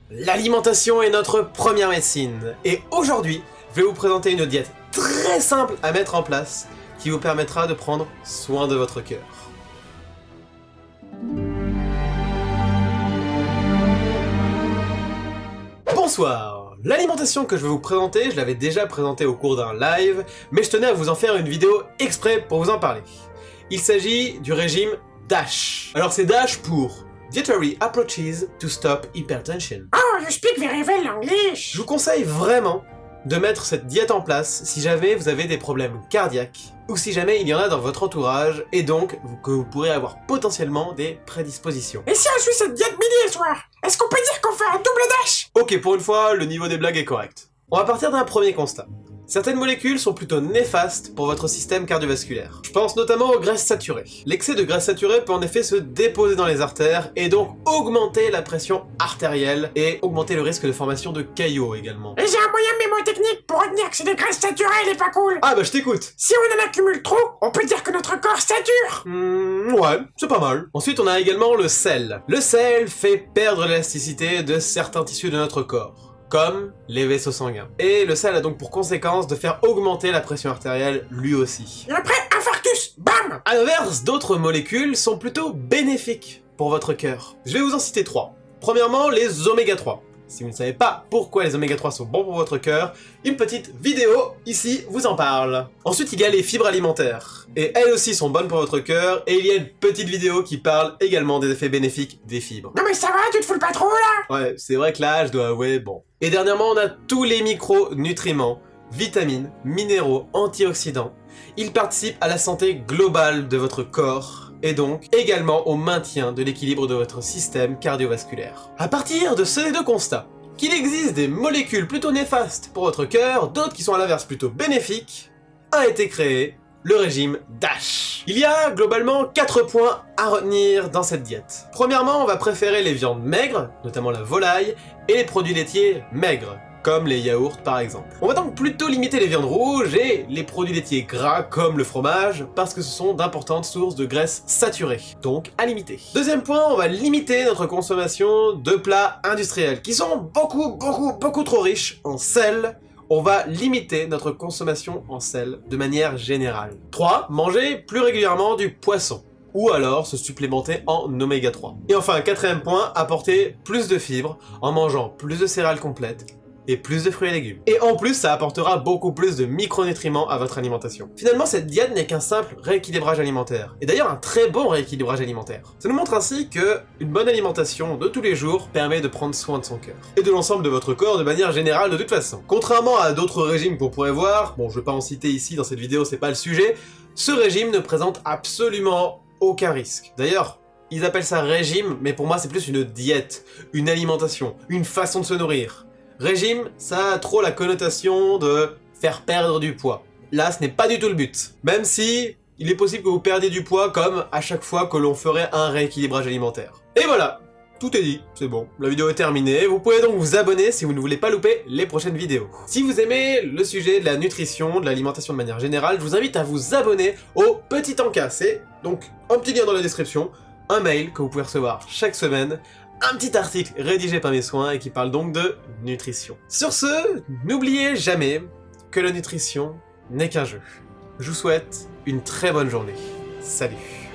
L'alimentation est notre première médecine, et aujourd'hui, je vais vous présenter une diète très simple à mettre en place qui vous permettra de prendre soin de votre cœur. Bonsoir! L'alimentation que je vais vous présenter, je l'avais déjà présentée au cours d'un live, mais je tenais à vous en faire une vidéo exprès pour vous en parler. Il s'agit du régime DASH. Alors c'est DASH pour Dietary Approaches to Stop Hypertension. Oh, you speak very well English! Je vous conseille vraiment de mettre cette diète en place si jamais vous avez des problèmes cardiaques ou si jamais il y en a dans votre entourage et donc que vous pourrez avoir potentiellement des prédispositions. Et si on suit cette diète midi et soir, est-ce qu'on peut dire qu'on fait un double dash? Ok, pour une fois, le niveau des blagues est correct. On va partir d'un premier constat. Certaines molécules sont plutôt néfastes pour votre système cardiovasculaire. Je pense notamment aux graisses saturées. L'excès de graisse saturée peut en effet se déposer dans les artères et donc augmenter la pression artérielle et augmenter le risque de formation de caillots également. Et j'ai un moyen mémotechnique pour retenir que c'est des graisses saturées, elle est pas cool! Ah bah je t'écoute. Si on en accumule trop, on peut dire que notre corps sature! Ouais, c'est pas mal. Ensuite on a également le sel. Le sel fait perdre l'élasticité de certains tissus de notre corps, comme les vaisseaux sanguins. Et le sel a donc pour conséquence de faire augmenter la pression artérielle lui aussi. Et après, infarctus! Bam! A l'inverse, d'autres molécules sont plutôt bénéfiques pour votre cœur. Je vais vous en citer 3. Premièrement, les oméga 3. Si vous ne savez pas pourquoi les oméga 3 sont bons pour votre cœur, une petite vidéo ici vous en parle. Ensuite, il y a les fibres alimentaires. Et elles aussi sont bonnes pour votre cœur, et il y a une petite vidéo qui parle également des effets bénéfiques des fibres. Non mais ça va, tu te fous pas trop là? Ouais, c'est vrai que là, je dois avouer, bon. Et dernièrement, on a tous les micronutriments, vitamines, minéraux, antioxydants. Ils participent à la santé globale de votre corps, et donc également au maintien de l'équilibre de votre système cardiovasculaire. À partir de ces deux constats, qu'il existe des molécules plutôt néfastes pour votre cœur, d'autres qui sont à l'inverse plutôt bénéfiques, a été créé le régime DASH. Il y a globalement 4 points à retenir dans cette diète. Premièrement, on va préférer les viandes maigres, notamment la volaille, et les produits laitiers maigres, comme les yaourts par exemple. On va donc plutôt limiter les viandes rouges et les produits laitiers gras comme le fromage, parce que ce sont d'importantes sources de graisses saturées, donc à limiter. Deuxième point, on va limiter notre consommation de plats industriels, qui sont beaucoup trop riches en sel. On va limiter notre consommation en sel de manière générale. 3. Manger plus régulièrement du poisson, ou alors se supplémenter en oméga 3. Et enfin, quatrième point, apporter plus de fibres en mangeant plus de céréales complètes et plus de fruits et légumes. Et en plus, ça apportera beaucoup plus de micronutriments à votre alimentation. Finalement, cette diète n'est qu'un simple rééquilibrage alimentaire. Et d'ailleurs, un très bon rééquilibrage alimentaire. Ça nous montre ainsi que une bonne alimentation de tous les jours permet de prendre soin de son cœur. Et de l'ensemble de votre corps de manière générale de toute façon. Contrairement à d'autres régimes qu'on pourrait voir, bon, je vais pas en citer ici dans cette vidéo, c'est pas le sujet, ce régime ne présente absolument aucun risque. D'ailleurs, ils appellent ça régime, mais pour moi c'est plus une diète, une alimentation, une façon de se nourrir. Régime, ça a trop la connotation de faire perdre du poids. Là, ce n'est pas du tout le but. Même si il est possible que vous perdiez du poids comme à chaque fois que l'on ferait un rééquilibrage alimentaire. Et voilà, tout est dit, c'est bon, la vidéo est terminée. Vous pouvez donc vous abonner si vous ne voulez pas louper les prochaines vidéos. Si vous aimez le sujet de la nutrition, de l'alimentation de manière générale, je vous invite à vous abonner au Petit Encas. C'est donc un petit lien dans la description, un mail que vous pouvez recevoir chaque semaine, un petit article rédigé par mes soins et qui parle donc de nutrition. Sur ce, n'oubliez jamais que la nutrition n'est qu'un jeu. Je vous souhaite une très bonne journée. Salut!